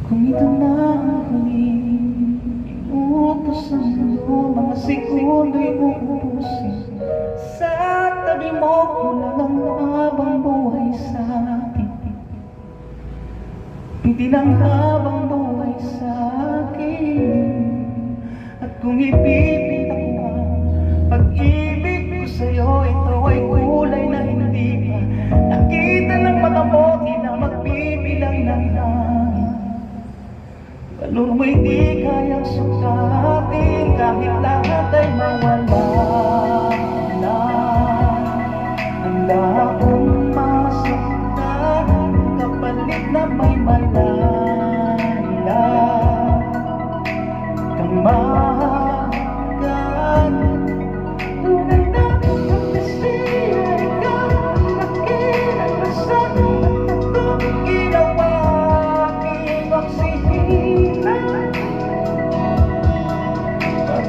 Kung ito na ang huling inutos ng mundo, mga sekundo'y uubusin. Sa tabi mo, kulang ang habang buhay sa akin. Hindi ng habang buhay sa akin. At kung ipipinta ko ang pag-ibig ko sa'yo, ito ay kulay na hindi pa nakita ng mata mo, di na magbibilang ng langit. Valor mo'y di kayang sukatin, kahit lahat ay mawala na. Handa akong masaktan, kapalit na may malaya kang mahagan. Tunay na pagkasira, ikaw ang nakinalasan at akong ginawa aking oksihina. Pag